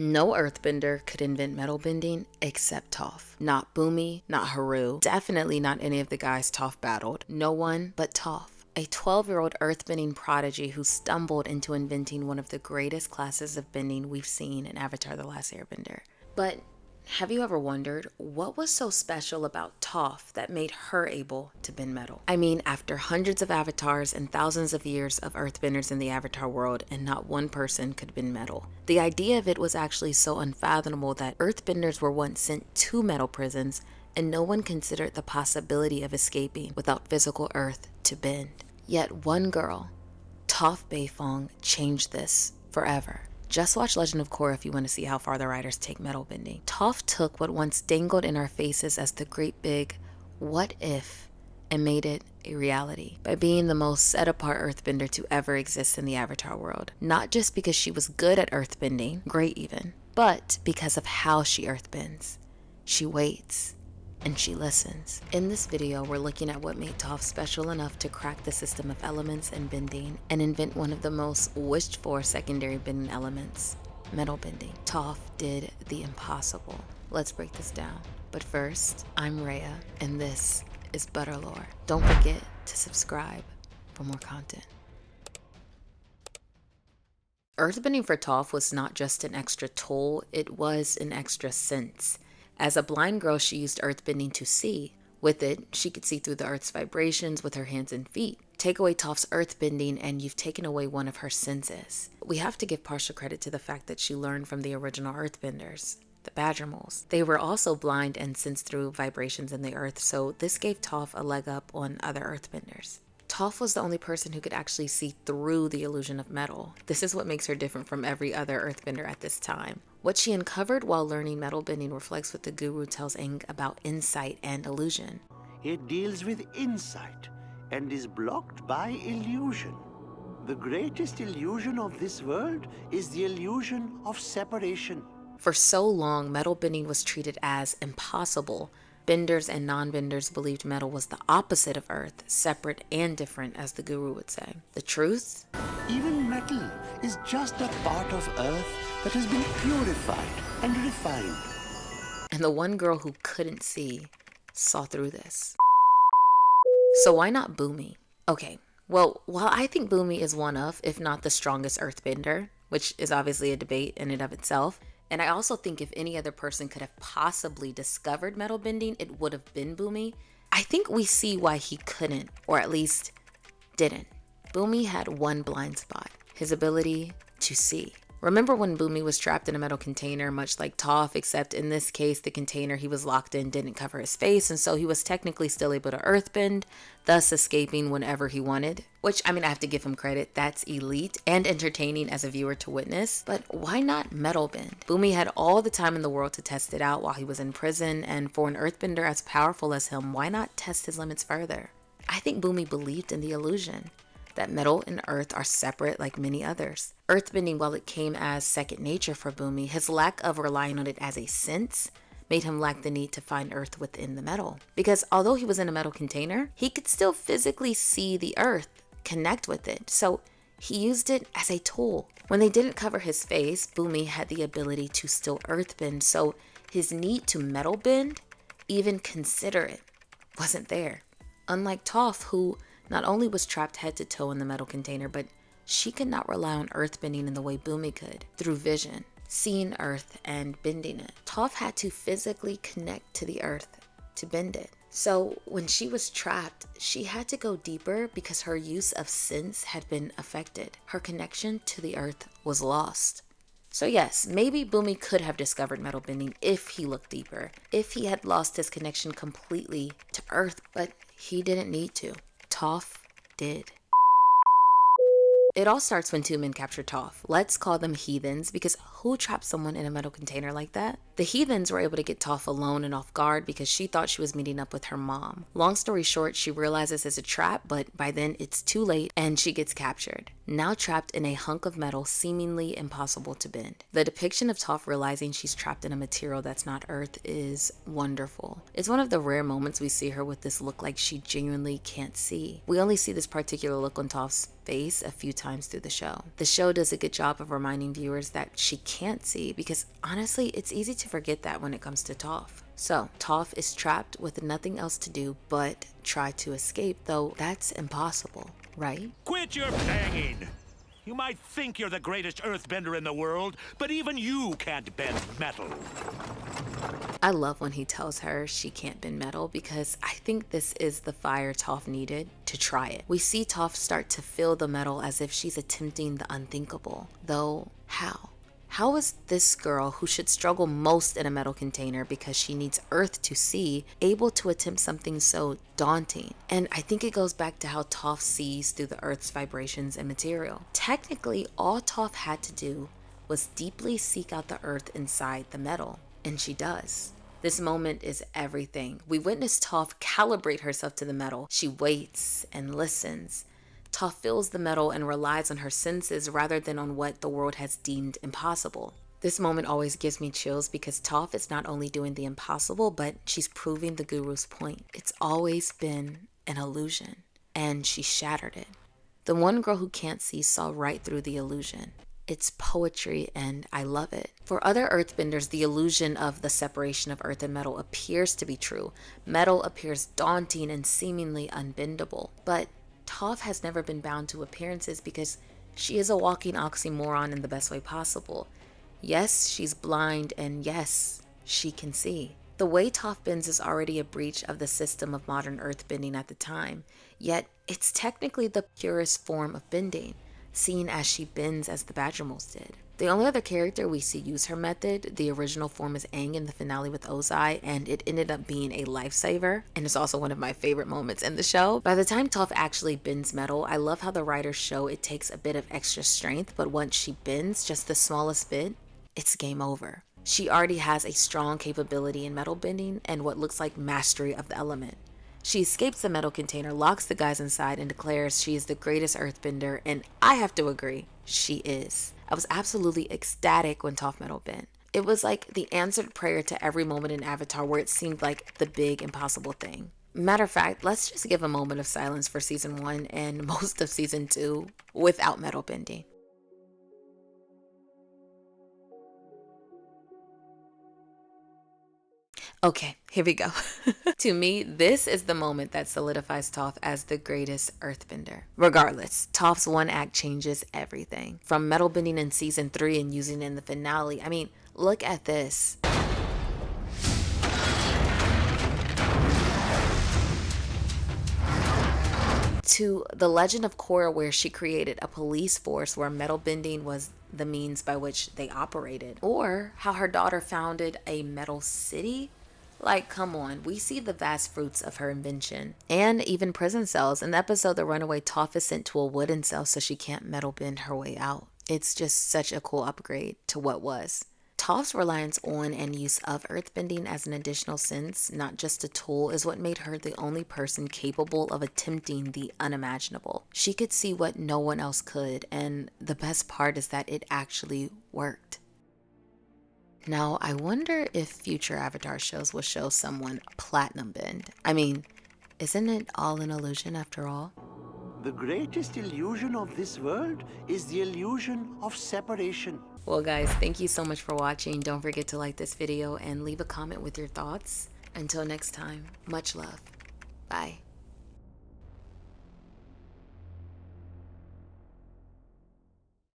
No earthbender could invent metal bending except Toph. Not Bumi, not Haru, definitely not any of the guys Toph battled. No one but Toph, a 12-year-old earthbending prodigy who stumbled into inventing one of the greatest classes of bending we've seen in Avatar: The Last Airbender. But have you ever wondered what was so special about Toph that made her able to bend metal? I mean, after hundreds of avatars and thousands of years of earthbenders in the avatar world, and not one person could bend metal. The idea of it was actually so unfathomable that earthbenders were once sent to metal prisons, and no one considered the possibility of escaping without physical earth to bend. Yet one girl, Toph Beifong, changed this forever. Just watch Legend of Korra if you want to see how far the writers take metal bending. Toph took what once dangled in our faces as the great big what if and made it a reality by being the most set apart earthbender to ever exist in the Avatar world. Not just because she was good at earthbending, great even, but because of how she earthbends. She waits and she listens. In this video, we're looking at what made Toph special enough to crack the system of elements and bending and invent one of the most wished for secondary bending elements, metal bending. Toph did the impossible. Let's break this down. But first, I'm Rhea, and this is Butterlore. Don't forget to subscribe for more content. Earthbending for Toph was not just an extra tool, it was an extra sense. As a blind girl, she used earthbending to see. With it, she could see through the earth's vibrations with her hands and feet. Take away Toph's earthbending and you've taken away one of her senses. We have to give partial credit to the fact that she learned from the original earthbenders, the badger moles. They were also blind and sensed through vibrations in the earth, so this gave Toph a leg up on other earthbenders. Toph was the only person who could actually see through the illusion of metal. This is what makes her different from every other earthbender at this time. What she uncovered while learning metal bending reflects what the guru tells Aang about insight and illusion. It deals with insight and is blocked by illusion. The greatest illusion of this world is the illusion of separation. For so long, metal bending was treated as impossible. Benders and non-benders believed metal was the opposite of earth, separate and different, as the guru would say. The truth? Even metal is just a part of earth that has been purified and refined. And the one girl who couldn't see saw through this. So why not Bumi? Okay, well, while I think Bumi is one of, if not the strongest earthbender, which is obviously a debate in and of itself, and I also think if any other person could have possibly discovered metal bending, it would have been Bumi. I think we see why he couldn't, or at least didn't. Bumi had one blind spot, his ability to see. Remember when Bumi was trapped in a metal container, much like Toph, except in this case, the container he was locked in didn't cover his face, and so he was technically still able to earthbend, thus escaping whenever he wanted. Which, I mean, I have to give him credit, that's elite and entertaining as a viewer to witness. But why not metal bend? Bumi had all the time in the world to test it out while he was in prison, and for an earthbender as powerful as him, why not test his limits further? I think Bumi believed in the illusion that metal and earth are separate like many others. Earthbending, while it came as second nature for Bumi, his lack of relying on it as a sense made him lack the need to find earth within the metal. Because although he was in a metal container, he could still physically see the earth, connect with it. So he used it as a tool. When they didn't cover his face, Bumi had the ability to still earthbend, so his need to metal bend, even consider it, wasn't there. Unlike Toph, who not only was trapped head to toe in the metal container, but she could not rely on earthbending in the way Bumi could, through vision, seeing earth and bending it. Toph had to physically connect to the earth to bend it. So when she was trapped, she had to go deeper because her use of sense had been affected. Her connection to the earth was lost. So yes, maybe Bumi could have discovered metal bending if he looked deeper, if he had lost his connection completely to earth, but he didn't need to. Toph did. It all starts when two men capture Toph. Let's call them heathens, because who traps someone in a metal container like that? The heathens were able to get Toph alone and off guard because she thought she was meeting up with her mom. Long story short, she realizes it's a trap, but by then it's too late and she gets captured. Now trapped in a hunk of metal seemingly impossible to bend. The depiction of Toph realizing she's trapped in a material that's not earth is wonderful. It's one of the rare moments we see her with this look like she genuinely can't see. We only see this particular look on Toph's face a few times through the show. The show does a good job of reminding viewers that she can't see, because honestly, it's easy to forget that when it comes to Toph. So, Toph is trapped with nothing else to do but try to escape, though that's impossible, right? Quit your banging! You might think you're the greatest earthbender in the world, but even you can't bend metal. I love when he tells her she can't bend metal, because I think this is the fire Toph needed to try it. We see Toph start to feel the metal as if she's attempting the unthinkable. Though, how? How is this girl, who should struggle most in a metal container because she needs earth to see, able to attempt something so daunting? And I think it goes back to how Toph sees through the earth's vibrations and material. Technically, all Toph had to do was deeply seek out the earth inside the metal, and she does. This moment is everything. We witness Toph calibrate herself to the metal. She waits and listens. Toph feels the metal and relies on her senses rather than on what the world has deemed impossible. This moment always gives me chills, because Toph is not only doing the impossible, but she's proving the guru's point. It's always been an illusion, and she shattered it. The one girl who can't see saw right through the illusion. It's poetry, and I love it. For other earthbenders, the illusion of the separation of earth and metal appears to be true. Metal appears daunting and seemingly unbendable. But Toph has never been bound to appearances, because she is a walking oxymoron in the best way possible. Yes, she's blind, and yes, she can see. The way Toph bends is already a breach of the system of modern earthbending at the time, yet it's technically the purest form of bending, seen as she bends as the Badgermoles did. The only other character we see use her method, the original form, is Aang in the finale with Ozai, and it ended up being a lifesaver, and it's also one of my favorite moments in the show. By the time Toph actually bends metal, I love how the writers show it takes a bit of extra strength, but once she bends just the smallest bit, it's game over. She already has a strong capability in metal bending and what looks like mastery of the element. She escapes the metal container, locks the guys inside, and declares she is the greatest earthbender, and I have to agree, she is. I was absolutely ecstatic when Toph metal bent. It was like the answered prayer to every moment in Avatar where it seemed like the big impossible thing. Matter of fact, let's just give a moment of silence for season 1 and most of season 2 without metal bending. Okay, here we go. To me, this is the moment that solidifies Toph as the greatest earthbender. Regardless, Toph's one act changes everything. From metal bending in season 3 and using it in the finale. I mean, look at this. To The Legend of Korra, where she created a police force where metal bending was the means by which they operated. Or how her daughter founded a metal city. Like, come on, we see the vast fruits of her invention. And even prison cells. In the episode The Runaway, Toph is sent to a wooden cell so she can't metal bend her way out. It's just such a cool upgrade to what was. Toph's reliance on and use of earthbending as an additional sense, not just a tool, is what made her the only person capable of attempting the unimaginable. She could see what no one else could, and the best part is that it actually worked. Now, I wonder if future Avatar shows will show someone platinum bend. I mean, isn't it all an illusion after all? The greatest illusion of this world is the illusion of separation. Well guys, thank you so much for watching. Don't forget to like this video and leave a comment with your thoughts. Until next time, much love. Bye.